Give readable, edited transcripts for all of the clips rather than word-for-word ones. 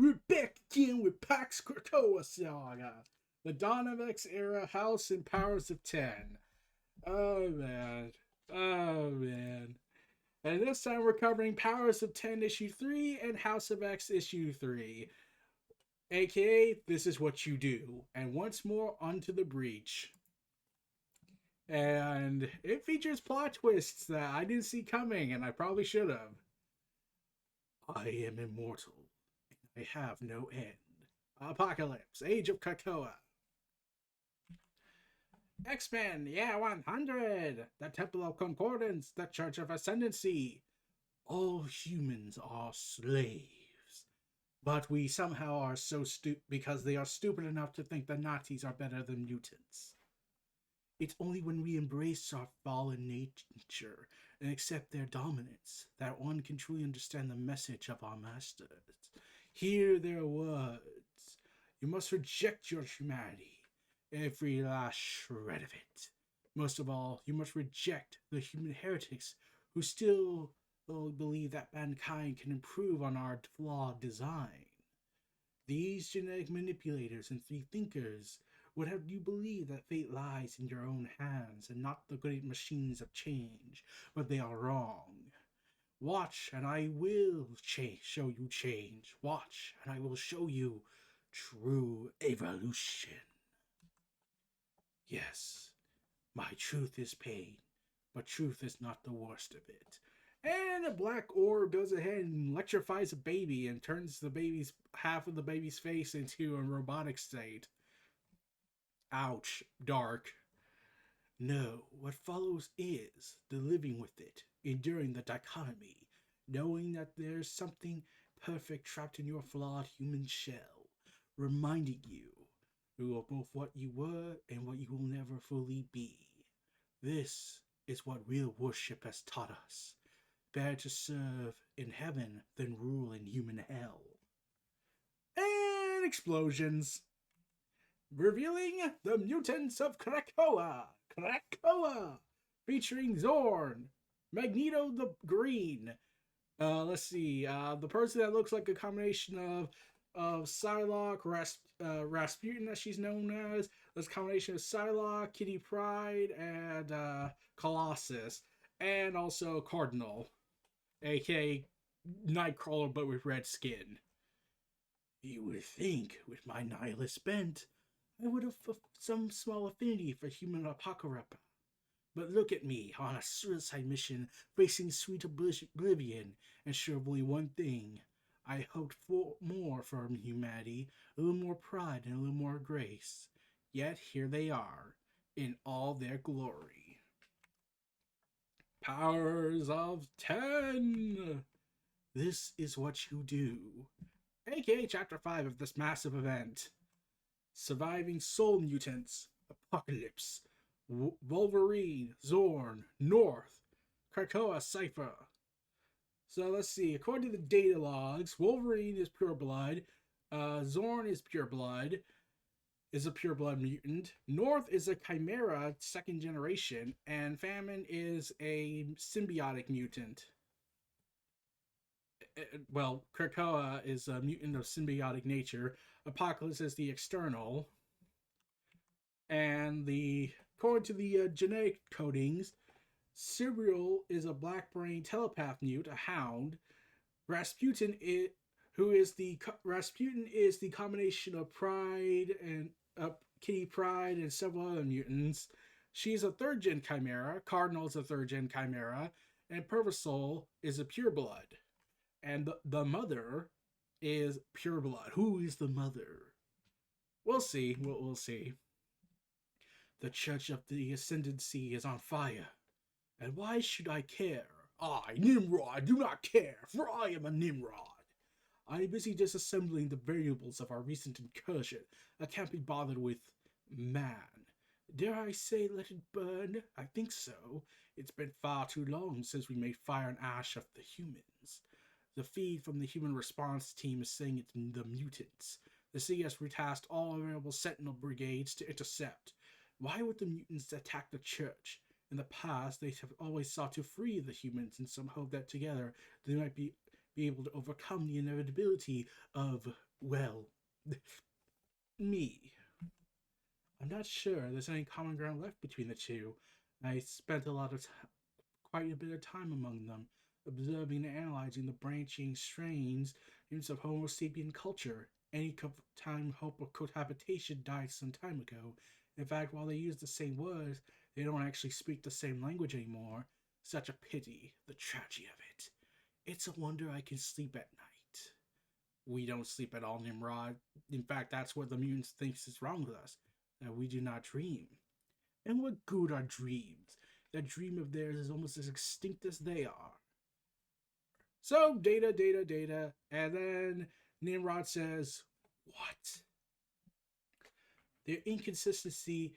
We're back again with Pax Krakoa Saga. The Dawn of X era House and Powers of 10. Oh man. Oh man. And this time we're covering Powers of 10 issue 3 and House of X issue 3. AKA, this is what you do. And once more, onto the breach. And it features plot twists that I didn't see coming, and I probably should have. I am immortal. I have no end. Apocalypse, Age of Krakoa. X-Men, yeah, 100! The Temple of Concordance, the Church of Ascendancy. All humans are slaves. But we somehow are so stupid because they are stupid enough to think the Nazis are better than mutants. It's only when we embrace our fallen nature and accept their dominance that one can truly understand the message of our masters. Hear their words. You must reject your humanity, every last shred of it. Most of all, you must reject the human heretics who still believe that mankind can improve on our flawed design. These genetic manipulators and free thinkers would have you believe that fate lies in your own hands and not the great machines of change, but they are wrong. Watch, and I will show you change. Watch, and I will show you true evolution. Yes, my truth is pain, but truth is not the worst of it. And a black orb goes ahead and electrifies a baby and turns the baby's half of the baby's face into a robotic state. Ouch, dark. No, what follows is the living with it, enduring the dichotomy, knowing that there's something perfect trapped in your flawed human shell, reminding you of both what you were and what you will never fully be. This is what real worship has taught us. Better to serve in heaven than rule in human hell. And explosions. Revealing the mutants of Krakoa. Krakoa! Featuring Zorn, Magneto the Green. Let's see. The person that looks like a combination of Psylocke, Rasputin, as she's known as. There's a combination of Psylocke, Kitty Pryde, and Colossus. And also Cardinal, aka Nightcrawler, but with red skin. You would think, with my nihilist bent, I would have some small affinity for human apocalypse. But look at me, on a suicide mission, facing sweet oblivion, and sure of only one thing. I hoped for more from humanity, a little more pride and a little more grace. Yet here they are, in all their glory. Powers of 10! This is what you do. AKA Chapter 5 of this massive event. Surviving soul mutants, Apocalypse, Wolverine, Zorn, North, Krakoa Cypher. So let's see. According to the data logs, Wolverine is pureblood, Zorn is pureblood, is a pureblood mutant. North is a chimera, second generation, and Famine is a symbiotic mutant. Well, Krakoa is a mutant of symbiotic nature. Apocalypse is the external. And according to the genetic codings, Cereal is a black brain telepath mute, a hound. Rasputin is the combination of Pride and Kitty Pryde and several other mutants. She's a third gen chimera. Cardinal is a third gen chimera, and Pervasoul is a pureblood. And the mother is pureblood. Who is the mother? We'll see. We'll see. The Church of the Ascendancy is on fire. And why should I care? I, Nimrod, do not care, for I am a Nimrod. I am busy disassembling the variables of our recent incursion. I can't be bothered with man. Dare I say let it burn? I think so. It's been far too long since we made fire and ash of the humans. The feed from the human response team is saying it's the mutants. The CS retasked all available Sentinel brigades to intercept. Why would the mutants attack the church? In the past, they have always sought to free the humans in some hope that together they might be be able to overcome the inevitability of, well, me. I'm not sure there's any common ground left between the two. I spent quite a bit of time among them, observing and analyzing the branching strains of Homo sapien culture. Any time hope of cohabitation died some time ago. In fact, while they use the same words, they don't actually speak the same language anymore. Such a pity, the tragedy of it. It's a wonder I can sleep at night. We don't sleep at all, Nimrod. In fact, that's what the mutants thinks is wrong with us, that we do not dream. And what good are dreams? That dream of theirs is almost as extinct as they are. So, data, and then Nimrod says, what? Their inconsistency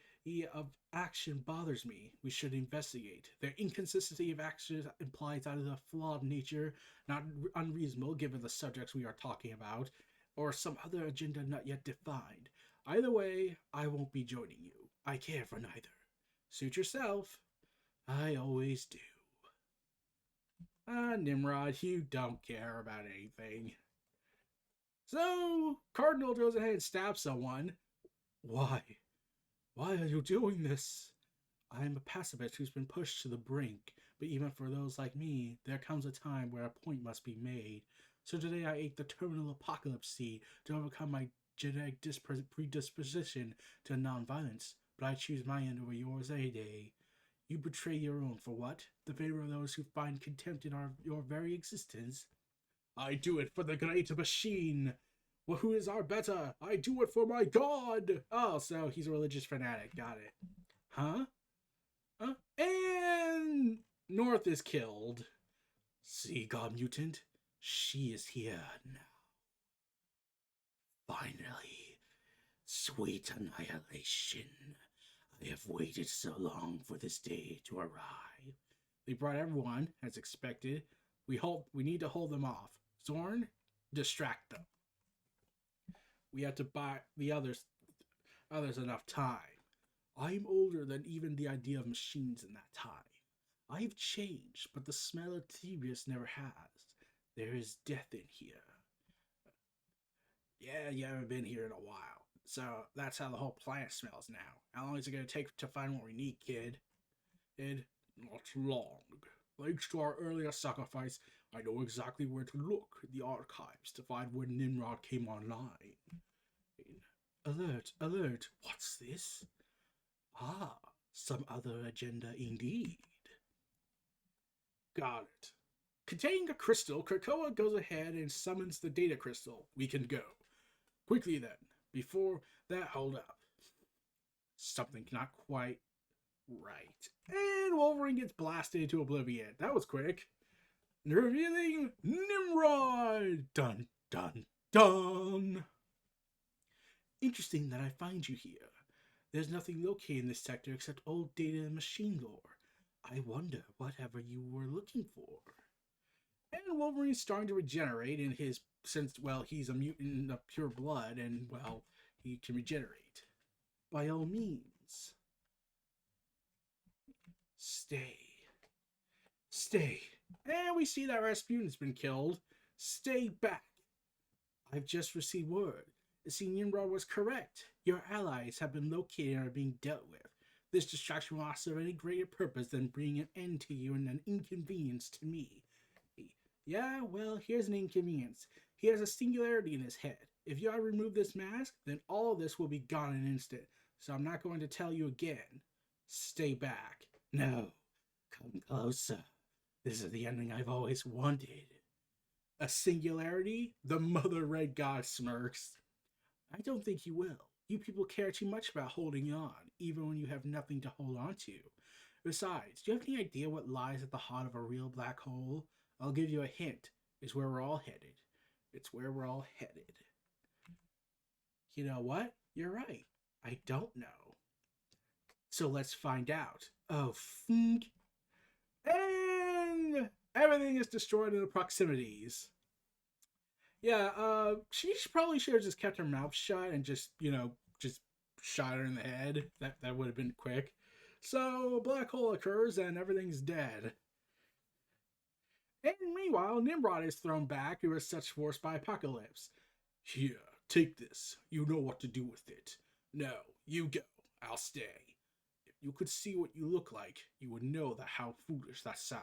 of action bothers me. We should investigate. Their inconsistency of action implies either a flawed nature, not unreasonable given the subjects we are talking about, or some other agenda not yet defined. Either way, I won't be joining you. I care for neither. Suit yourself. I always do. Nimrod, you don't care about anything. So, Cardinal goes ahead and stabs someone. Why? Why are you doing this? I am a pacifist who's been pushed to the brink, but even for those like me, there comes a time where a point must be made. So today I ate the terminal apocalypse seed to overcome my genetic predisposition to nonviolence, but I choose my end over yours any day. You betray your own for what? The favor of those who find contempt in your very existence? I do it for the great machine. Well, who is our better? I do it for my god. Oh, so he's a religious fanatic. Got it. Huh? And North is killed. See, God Mutant? She is here now. Finally. Sweet annihilation. I have waited so long for this day to arrive. They brought everyone, as expected. We need to hold them off. Zorn, distract them. We have to buy the others enough time. I'm older than even the idea of machines in that time. I've changed, but the smell of Thebes never has. There is death in here. Yeah, you haven't been here in a while. So that's how the whole planet smells now. How long is it going to take to find what we need, kid? Not long. Thanks to our earlier sacrifice, I know exactly where to look in the archives to find when Nimrod came online. Alert, what's this? Ah, some other agenda indeed. Got it. Containing a crystal, Krakoa goes ahead and summons the data crystal. We can go. Quickly then. Before that, hold up. Something not quite right. And Wolverine gets blasted into oblivion. That was quick. Revealing Nimrod! Dun, dun, dun! Interesting that I find you here. There's nothing located in this sector except old data and machine lore. I wonder whatever you were looking for. And Wolverine's starting to regenerate in his since, well, he's a mutant of pure blood and, well, he can regenerate. By all means. Stay. And we see that Rasputin's been killed. Stay back. I've just received word. The Nimrod was correct. Your allies have been located and are being dealt with. This distraction will not serve any greater purpose than bringing an end to you and an inconvenience to me. Yeah, well, here's an inconvenience. He has a singularity in his head. If you remove this mask, then all of this will be gone in an instant. So I'm not going to tell you again. Stay back. No. Come closer. This is the ending I've always wanted. A singularity? The mother red god smirks. I don't think you will. You people care too much about holding on, even when you have nothing to hold on to. Besides, do you have any idea what lies at the heart of a real black hole? I'll give you a hint. It's where we're all headed. It's where we're all headed. You know what? You're right. I don't know. So let's find out. Oh, fink. And everything is destroyed in the proximities. Yeah, she probably should have just kept her mouth shut and just shot her in the head. That would have been quick. So, a black hole occurs and everything's dead. And meanwhile, Nimrod is thrown back to his such force by Apocalypse. Here, take this. You know what to do with it. No, you go. I'll stay. If you could see what you look like, you would know that how foolish that sounds.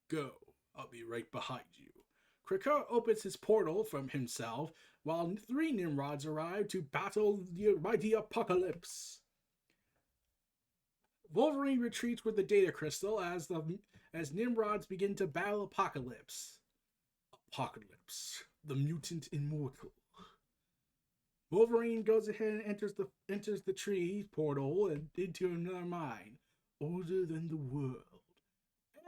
Go. I'll be right behind you. Krakoa opens his portal from himself, while 3 Nimrods arrive to battle the mighty Apocalypse. Wolverine retreats with the Data Crystal as Nimrods begin to battle Apocalypse. Apocalypse, the mutant immortal. Wolverine goes ahead and enters the tree portal and into another mine, older than the world.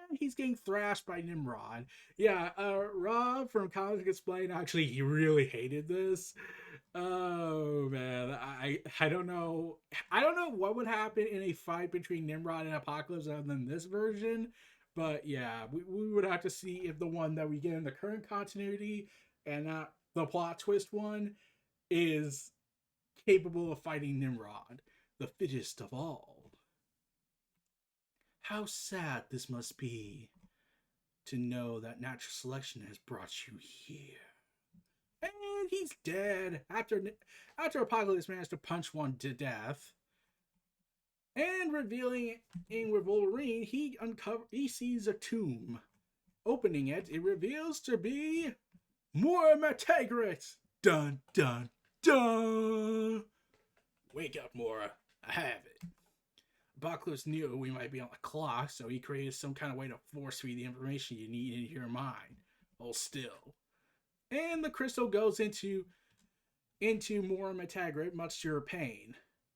And he's getting thrashed by Nimrod. Yeah, Rob from Comics Explained, actually, he really hated this. Oh man, I don't know. I don't know what would happen in a fight between Nimrod and Apocalypse other than this version. But yeah, we would have to see if the one that we get in the current continuity and not the plot twist one is capable of fighting Nimrod, the fittest of all. How sad this must be to know that natural selection has brought you here. And he's dead after Apocalypse managed to punch one to death. And revealing in with Wolverine, he sees a tomb. Opening it, it reveals to be more Matagrit. Dun dun dun. Wake up, Mora. I have it. Apocalypse knew we might be on the clock, so he created some kind of way to force feed the information you need into your mind. Hold still. And the crystal goes into more Matagrit, much to your pain.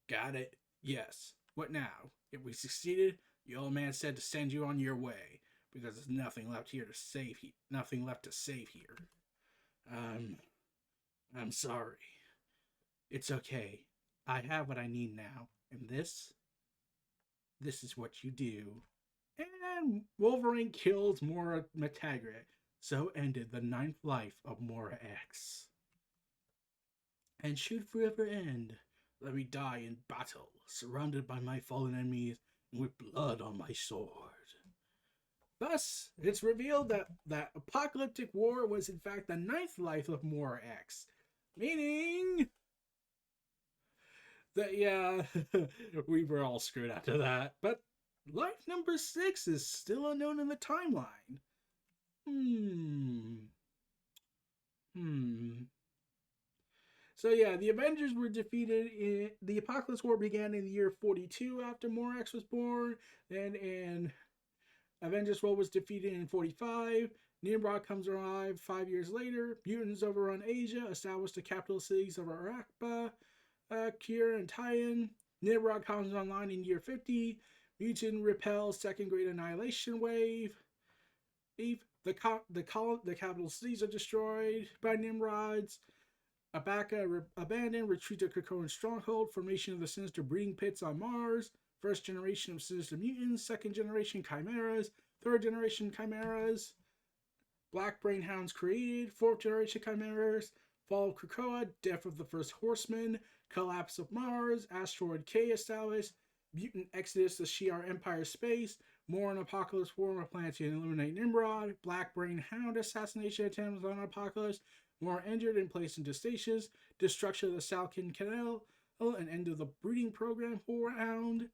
Got it? Yes. What now? If we succeeded, the old man said to send you on your way, because there's nothing left here to save. Nothing left to save here. I'm sorry. It's okay. I have what I need now, and this is what you do. And Wolverine kills Mora Matagrit. So ended the 9th life of Mora X. And should forever end, let me die in battle, surrounded by my fallen enemies, and with blood on my sword. Thus, it's revealed that Apocalyptic War was in fact the 9th life of Mora X. Meaning that, yeah, we were all screwed after that. But life number 6 is still unknown in the timeline. So yeah, the Avengers were defeated the Apocalypse War began in the year 42 after Morax was born. And Avengers War was defeated in 45. Nimrod comes alive 5 years later. Mutants overrun Asia, established the capital cities of Arakba, Kir, and Tian. Nimrod comes online in year 50. Mutant repels second great annihilation wave. The capital cities are destroyed by Nimrods. Abaka abandoned, retreat to Krakoan stronghold, formation of the sinister breeding pits on Mars, first generation of sinister mutants, second generation chimeras, third generation chimeras, black brain hounds created, fourth generation chimeras, fall of Krakoa, death of the first horseman, collapse of Mars, asteroid K established, mutant exodus to Shi'ar Empire space, more an Apocalypse War on planet to eliminate Nimrod, black brain hound assassination attempts on Apocalypse, more injured and placed into stasis, destruction of the Salkin Canal, and end of the breeding program for Hound.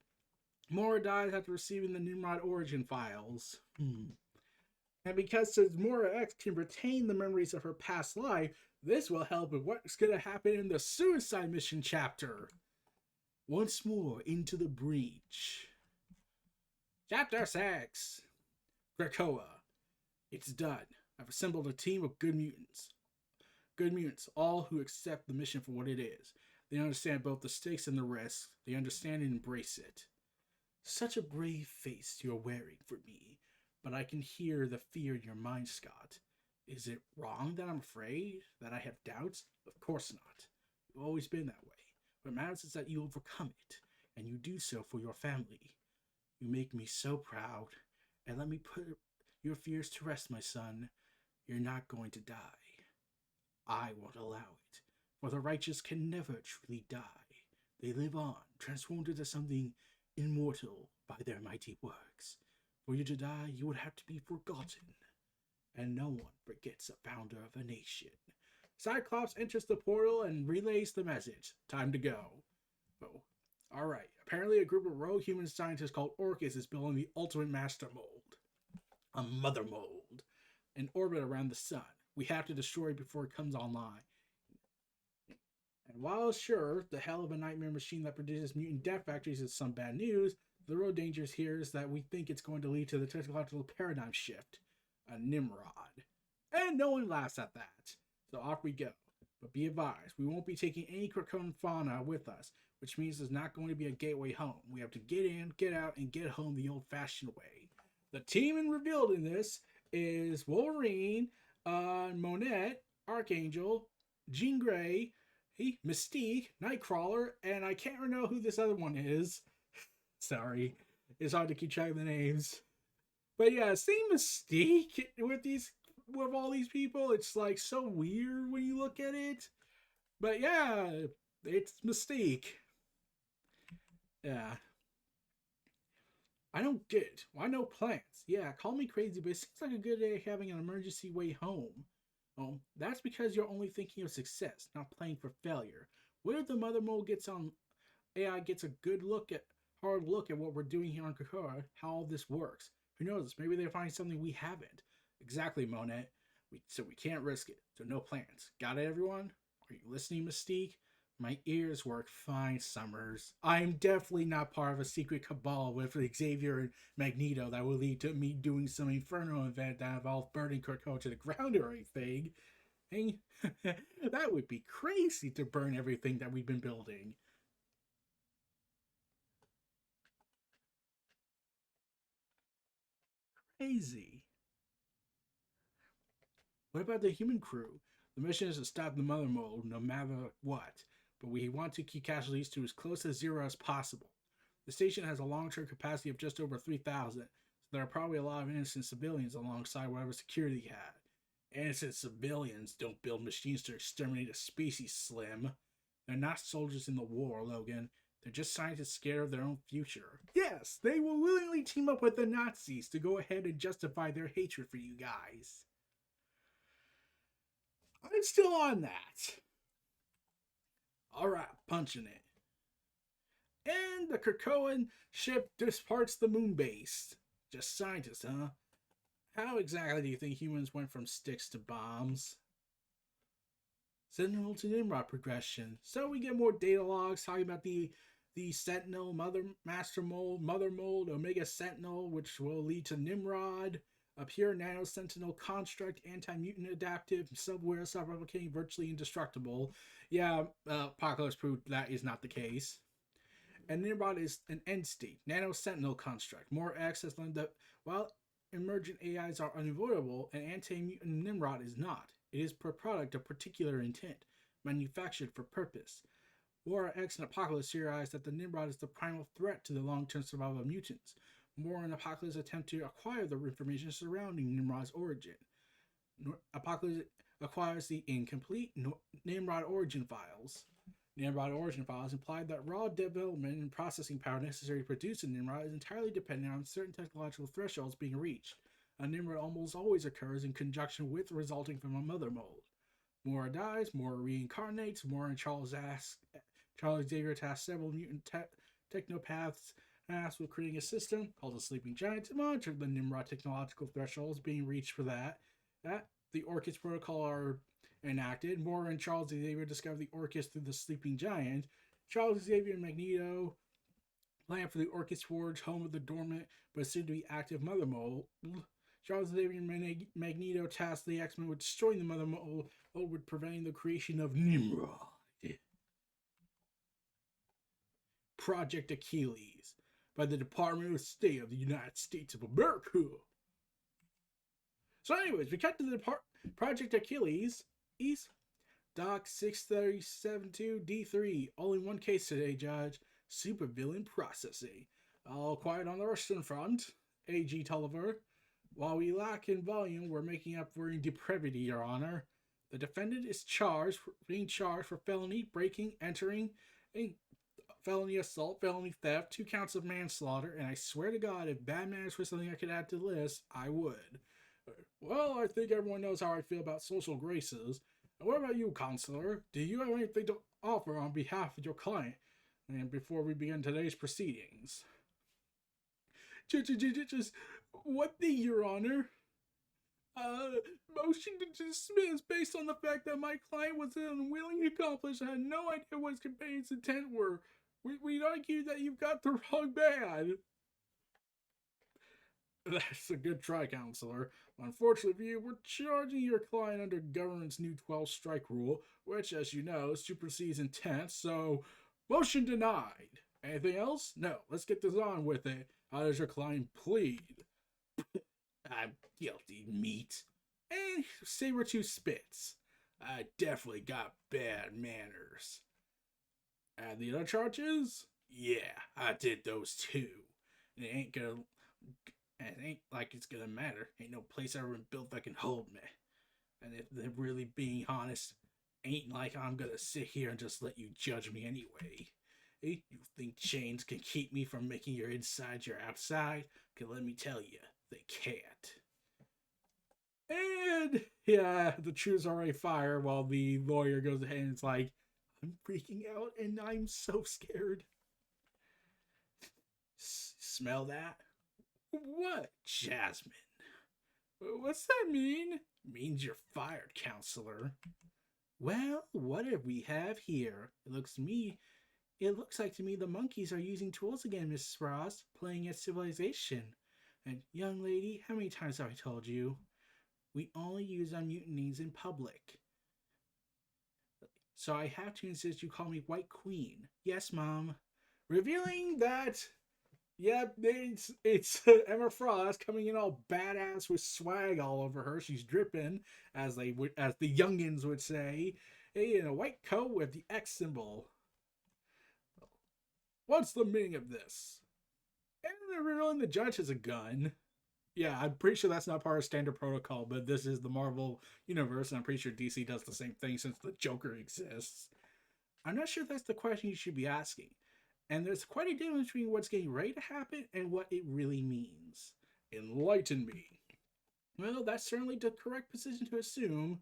Mora dies after receiving the Nimrod origin files. And because Mora X can retain the memories of her past life, this will help with what's going to happen in the Suicide Mission chapter. Once more into the breach. Chapter 6. Krakoa. It's done. I've assembled a team of good mutants. Good mutants, all who accept the mission for what it is. They understand both the stakes and the risks. They understand and embrace it. Such a brave face you're wearing for me, but I can hear the fear in your mind, Scott. Is it wrong that I'm afraid? That I have doubts? Of course not. You've always been that way. What matters is that you overcome it, and you do so for your family. You make me so proud, and let me put your fears to rest, my son. You're not going to die. I won't allow it, for the righteous can never truly die. They live on, transformed into something immortal by their mighty works. For you to die, you would have to be forgotten. and no one forgets the founder of a nation. Cyclops enters the portal and relays the message. Time to go. Oh, alright. Apparently, a group of rogue human scientists called Orcus is building the ultimate master mold. A mother mold. In orbit around the sun. We have to destroy it before it comes online. And while sure, the hell of a nightmare machine that produces mutant death factories is some bad news, the real danger here is that we think it's going to lead to the technological paradigm shift. A Nimrod. And no one laughs at that. So off we go. But be advised, we won't be taking any Krakoan fauna with us, which means there's not going to be a gateway home. We have to get in, get out, and get home the old-fashioned way. The team revealed in this is Wolverine, Monette, Archangel, Jean Grey, Mystique, Nightcrawler, and I can't remember who this other one is. Sorry, it's hard to keep track of the names. But yeah, seeing Mystique with all these people, it's like so weird when you look at it. But yeah, it's Mystique. Yeah. I don't get it. Why no plans? Yeah, call me crazy, but it seems like a good day having an emergency way home. That's because you're only thinking of success, not playing for failure. What if the mother mole gets on AI gets a hard look at what we're doing here on Krakoa, how all this works? Who knows? Maybe they find something we haven't. Exactly, Monette. So we can't risk it. So no plans. Got it, everyone? Are you listening, Mystique? My ears work fine, Summers. I'm definitely not part of a secret cabal with Xavier and Magneto that will lead to me doing some inferno event that involves burning Krakoa to the ground or anything. Hey, that would be crazy to burn everything that we've been building. Crazy. What about the human crew? The mission is to stop the mother mold no matter what, but we want to keep casualties to as close to zero as possible. The station has a long-term capacity of just over 3,000, so there are probably a lot of innocent civilians alongside whatever security had. Innocent civilians don't build machines to exterminate a species, Slim. They're not soldiers in the war, Logan. They're just scientists scared of their own future. Yes, they will willingly team up with the Nazis to go ahead and justify their hatred for you guys. I'm still on that. Alright, punching it. And the Krakoan ship departs the moon base. Just scientists, huh? How exactly do you think humans went from sticks to bombs? Sentinel to Nimrod progression. So we get more data logs talking about the Sentinel, Master Mold, Mother Mold, Omega Sentinel, which will lead to Nimrod, a pure nano sentinel construct, anti-mutant adaptive, subware, self-replicating, virtually indestructible. Yeah, Apocalypse proved that is not the case. And Nimrod is an end state, nano sentinel construct, more access than the. While emergent AIs are unavoidable, an anti-mutant Nimrod is not. It is per product of particular intent, manufactured for purpose. War X and Apocalypse theorize that the Nimrod is the primal threat to the long-term survival of mutants. More and Apocalypse attempt to acquire the information surrounding Nimrod's origin. Apocalypse acquires the incomplete Nimrod origin files. Nimrod origin files imply that raw development and processing power necessary to produce a Nimrod is entirely dependent on certain technological thresholds being reached. A Nimrod almost always occurs in conjunction with resulting from a mother mold. Mora dies, Mora reincarnates, Mora and Charles Xavier task several mutant technopaths with creating a system called the Sleeping Giant to monitor the Nimrod technological thresholds being reached for that. The Orchis Protocol are enacted. Mora and Charles Xavier discover the Orchis through the Sleeping Giant. Charles Xavier and Magneto plan for the Orchis Forge, home of the dormant but soon to be active Mother Mold. Charles Xavier and Magneto task the X-Men with destroying the Mother Mold, with preventing the creation of Nimrod. Project Achilles by the Department of State of the United States of America. So anyways, we cut to the Project Achilles. Doc 6372D3. Only one case today, Judge. Supervillain processing. All quiet on the Western Front. A.G. Tulliver. While we lack in volume, we're making up for in depravity, Your Honor. The defendant is being charged for felony, breaking, entering, felony assault, felony theft, 2 counts of manslaughter, and I swear to God, if bad manners was something I could add to the list, I would. Well, I think everyone knows how I feel about social graces. And what about you, counselor? Do you have anything to offer on behalf of your client? And before we begin today's proceedings. Just what the, Your Honor? Uh, Motion to dismiss based on the fact that my client was an unwilling accomplice and had no idea what his companion's intent were. We'd argue that you've got the wrong man. That's a good try, counselor. Unfortunately for you, we're charging your client under government's new 12 strike rule, which, as you know, supersedes intent, so motion denied. Anything else? No, let's get this on with it. How does your client plead? I'm guilty, meat. And Sabretooth spits. I definitely got bad manners. And the other charges? Yeah, I did those too. And it ain't like it's gonna matter. Ain't no place ever been built that can hold me. And if they're really being honest, ain't like I'm gonna sit here and just let you judge me anyway. Hey, you think chains can keep me from making your inside your outside? Cause let me tell you, they can't. And yeah, the truth's already fired while the lawyer goes ahead and it's like, I'm freaking out and I'm so scared. Smell that? What, Jasmine? What's that mean? Means you're fired, counselor. Well, what do we have here? It looks like to me the monkeys are using tools again, Mrs. Frost, playing at civilization. And young lady, how many times have I told you? We only use our mutinies in public. So I have to insist you call me White Queen. Yes, Mom. Revealing that, yep, it's Emma Frost coming in all badass with swag all over her. She's dripping, as the youngins would say, in a white coat with the X symbol. What's the meaning of this? And they're revealing the judge has a gun. Yeah, I'm pretty sure that's not part of standard protocol, but this is the Marvel universe, and I'm pretty sure DC does the same thing since the Joker exists. I'm not sure that's the question you should be asking. And there's quite a difference between what's getting ready to happen and what it really means. Enlighten me. Well, that's certainly the correct position to assume.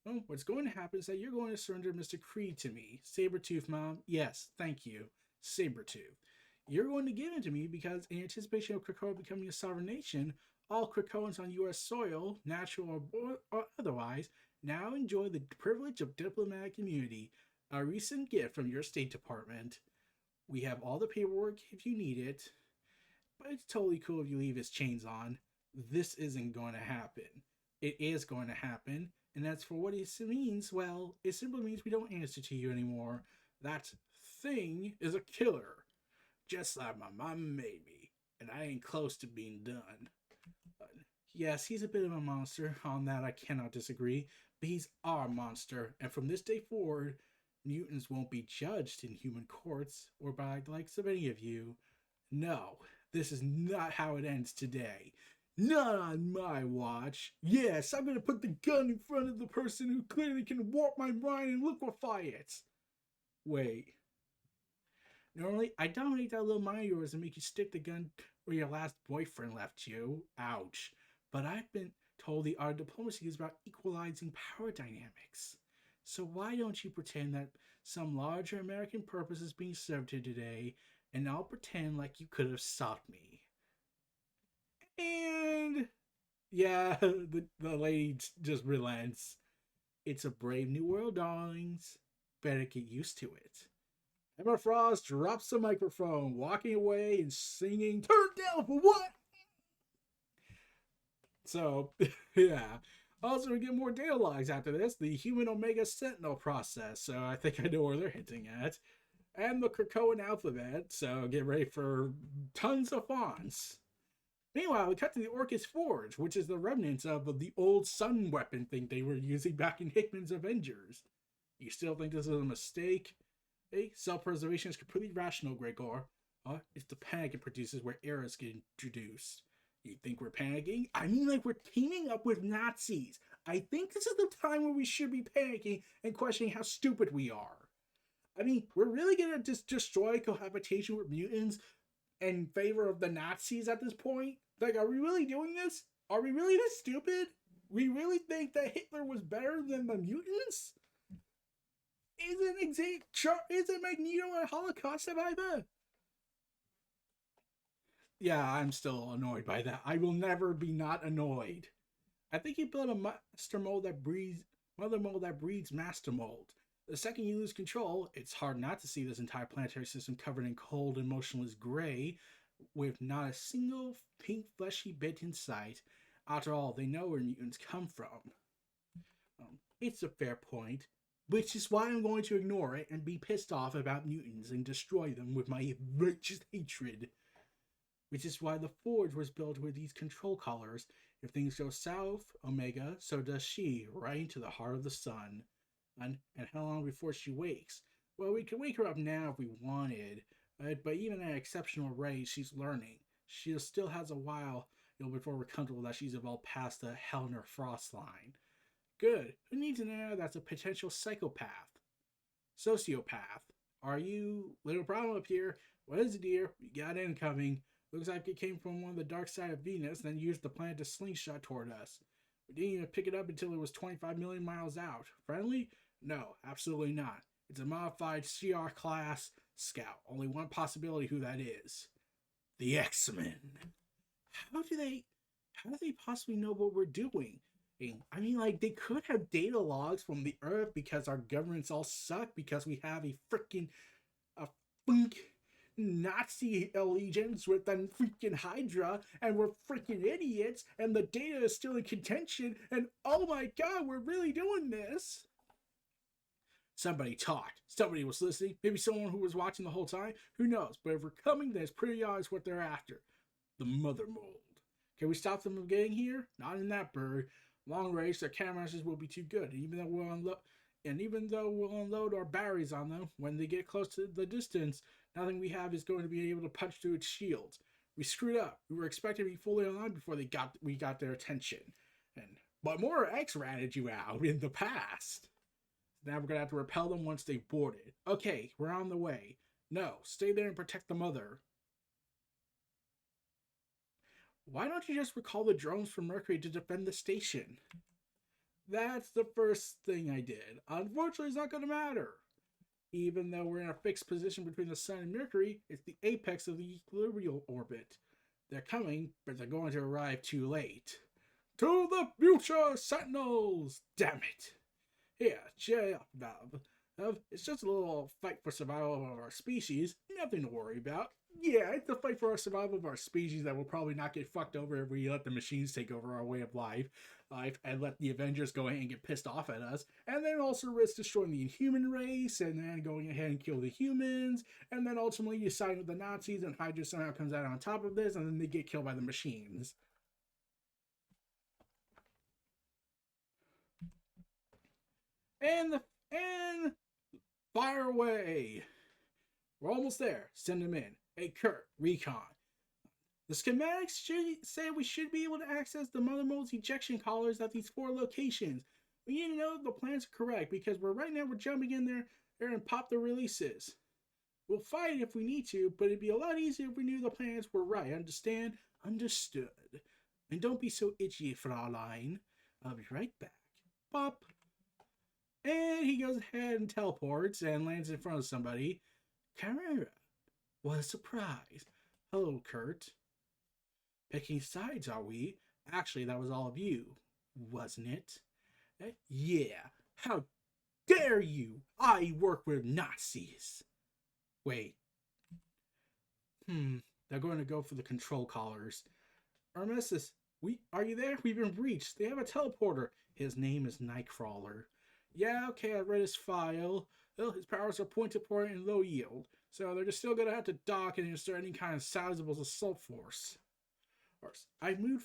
Well, what's going to happen is that you're going to surrender Mr. Creed to me. Sabretooth, Mom. Yes, thank you. Sabretooth. You're going to give him to me because, in anticipation of Krakoa becoming a sovereign nation, all Krakoans on U.S. soil, natural or otherwise, now enjoy the privilege of diplomatic immunity, a recent gift from your State Department. We have all the paperwork if you need it, but it's totally cool if you leave his chains on. This isn't going to happen. It is going to happen, and that's for what it means. Well, it simply means we don't answer to you anymore. That thing is a killer. Just like my mom made me, and I ain't close to being done. Yes, he's a bit of a monster. On that, I cannot disagree. But he's our monster, and from this day forward, mutants won't be judged in human courts or by the likes of any of you. No, this is not how it ends today. Not on my watch. Yes, I'm gonna put the gun in front of the person who clearly can warp my mind and liquefy it. Wait. Normally, I dominate that little mind of yours and make you stick the gun where your last boyfriend left you. Ouch. But I've been told the art of diplomacy is about equalizing power dynamics. So why don't you pretend that some larger American purpose is being served here today, and I'll pretend like you could have stopped me. And yeah, the lady just relents. It's a brave new world, darlings. Better get used to it. Emma Frost drops the microphone, walking away and singing, "Turn down for what?" So, yeah. Also, we get more data logs after this. The Human Omega Sentinel process. So, I think I know where they're hinting at. And the Krakoan alphabet. So, get ready for tons of fonts. Meanwhile, we cut to the Orcus Forge, which is the remnants of the old sun weapon thing they were using back in Hickman's Avengers. You still think this is a mistake? Hey, self-preservation is completely rational, Gregor. It's the panic it produces where errors get introduced. You think we're panicking? I mean, like we're teaming up with Nazis. I think this is the time where we should be panicking and questioning how stupid we are. I mean, we're really gonna just destroy cohabitation with mutants in favor of the Nazis at this point? Like, are we really doing this? Are we really this stupid? We really think that Hitler was better than the mutants? Isn't Magneto a Holocaust survivor? Yeah, I'm still annoyed by that. I will never be not annoyed. I think he built a master mold that breeds mother mold that breeds master mold. The second you lose control, it's hard not to see this entire planetary system covered in cold and motionless gray, with not a single pink fleshy bit in sight. After all, they know where mutants come from. It's a fair point, which is why I'm going to ignore it and be pissed off about mutants and destroy them with my righteous hatred. Which is why the Forge was built with these control collars. If things go south, Omega, so does she, right into the heart of the sun. And how long before she wakes? Well, we could wake her up now if we wanted, but even at exceptional rate, she's learning. She still has a while before we're comfortable that she's evolved past the Hellner Frost line. Good. Who needs an heir that's a potential psychopath? Sociopath. Are you? Little problem up here. What is it, dear? We got incoming. Looks like it came from one of the dark side of Venus, then used the planet to slingshot toward us. We didn't even pick it up until it was 25 million miles out. Friendly? No, absolutely not. It's a modified CR class scout. Only one possibility who that is. The X-Men. How do they possibly know what we're doing? I mean, like, they could have data logs from the Earth because our governments all suck because we have a freaking Nazi allegiance with the freaking Hydra, and we're freaking idiots, and the data is still in contention, and oh my god, we're really doing this. Somebody talked. Somebody was listening. Maybe someone who was watching the whole time. Who knows? But if we're coming, then it's pretty obvious what they're after. The mother mold. Can we stop them from getting here? Not in that bird. Long range, their countermeasures will be too good. Even though we'll unload our batteries on them, when they get close to the distance, nothing we have is going to be able to punch through its shields. We screwed up. We were expecting to be fully online before we got their attention. But more X ratted you out in the past. Now we're going to have to repel them once they've boarded. Okay, we're on the way. No, stay there and protect the mother. Why don't you just recall the drones from Mercury to defend the station? That's the first thing I did. Unfortunately, it's not going to matter. Even though we're in a fixed position between the Sun and Mercury, it's the apex of the equilibrial orbit. They're coming, but they're going to arrive too late. To the future, Sentinels! Damn it! Here, cheer up, Dove. It's just a little fight for survival of our species. Nothing to worry about. Yeah, it's a fight for our survival of our species that will probably not get fucked over if we let the machines take over our way of life and let the Avengers go ahead and get pissed off at us, and then also risk destroying the inhuman race, and then going ahead and kill the humans, and then ultimately you side with the Nazis, and Hydra somehow comes out on top of this, and then they get killed by the machines. And fire away. We're almost there. Send them in. Hey, Kurt, recon. The schematics say we should be able to access the mother mold's ejection collars at these 4 locations. We need to know if the plans are correct because right now we're jumping in there and pop the releases. We'll fight if we need to, but it'd be a lot easier if we knew the plans were right. Understand? Understood. And don't be so itchy, Fraulein. I'll be right back. Pop. And he goes ahead and teleports and lands in front of somebody. Carrera. What a surprise. Hello, Kurt. Picking sides, are we? Actually, that was all of you, wasn't it? Yeah. How dare you? I work with Nazis. Wait. They're going to go for the control collars. Armistice, are you there? We've been breached. They have a teleporter. His name is Nightcrawler. Yeah, okay, I read his file. Well, his powers are point to point and low yield, so they're just still going to have to dock and insert any kind of sizable assault force. I've moved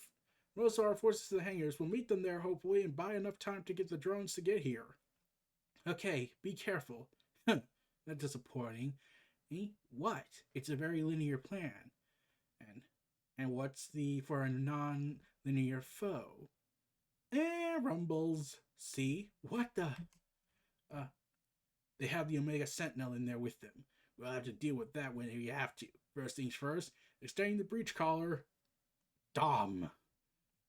most of our forces to the hangars. We'll meet them there, hopefully, and buy enough time to get the drones to get here. Okay, be careful. That's disappointing. What? It's a very linear plan. And what's for a non-linear foe? Rumbles. See? What the? They have the Omega Sentinel in there with them. We'll have to deal with that when we have to. First things first, extending the breach collar. Dom.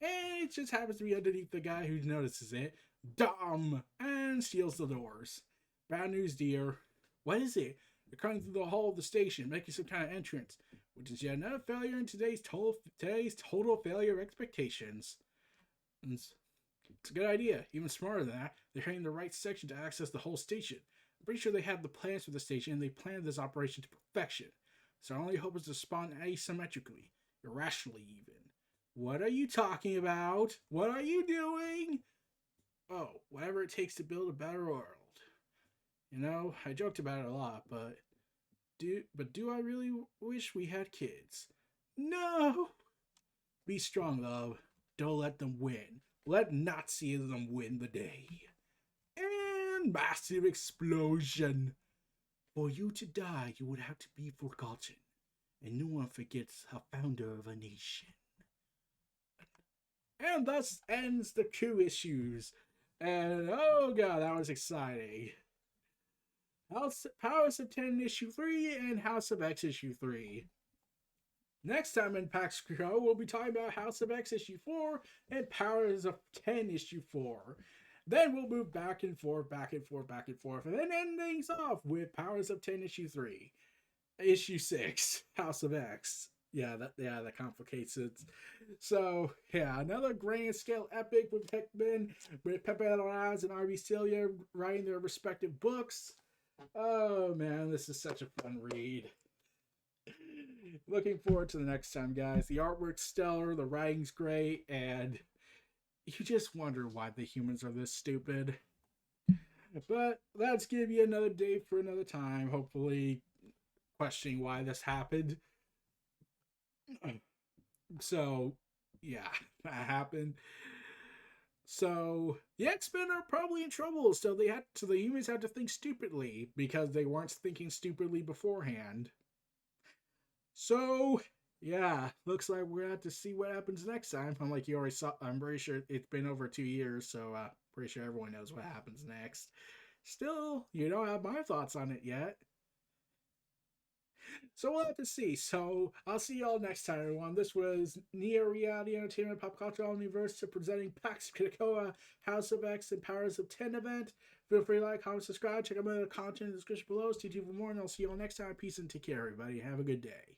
And it just happens to be underneath the guy who notices it. Dumb! And seals the doors. Bad news, dear. What is it? You're coming through the hall of the station, making some kind of entrance, which is yet another failure in today's total failure of expectations. And it's a good idea. Even smarter than that, they're hitting the right section to access the whole station. I'm pretty sure they have the plans for the station, and they planned this operation to perfection. So our only hope is to spawn asymmetrically, irrationally even. What are you talking about? What are you doing? Oh, whatever it takes to build a better world. You know, I joked about it a lot, but do I really wish we had kids? No. Be strong, love. Don't let them win. Let Nazism win the day. And massive explosion. For you to die, you would have to be forgotten. And no one forgets a founder of a nation. And thus ends the Q issues. And oh god, that was exciting. Powers of 10 issue 3 and House of X issue 3. Next time in Pax Crow, we'll be talking about House of X issue 4 and Powers of 10 issue 4. Then we'll move back and forth, back and forth, back and forth, and then end things off with Powers of 10 issue 3. Issue 6, House of X. That complicates it. So, yeah, another grand scale epic with Hickman, with Pepe Larraz and R.B. Celia writing their respective books. Oh man, this is such a fun read. Looking forward to the next time, guys. The artwork's stellar, the writing's great, and you just wonder why the humans are this stupid. But let's give you another day for another time, hopefully questioning why this happened. So, yeah, that happened. So the X-Men are probably in trouble. So the humans had to think stupidly because they weren't thinking stupidly beforehand. So yeah, looks like we're gonna have to see what happens next time. I'm like you already saw. I'm pretty sure it's been over 2 years, so pretty sure everyone knows what happens next. Still, you don't have my thoughts on it yet. So we'll have to see. So I'll see y'all next time, everyone. This was Neo Reality Entertainment Pop Culture Omniversa presenting PAX Krakoa, House of X, and Powers of 10 event. Feel free to like, comment, subscribe. Check out my other content in the description below. Stay tuned for more, and I'll see y'all next time. Peace and take care, everybody. Have a good day.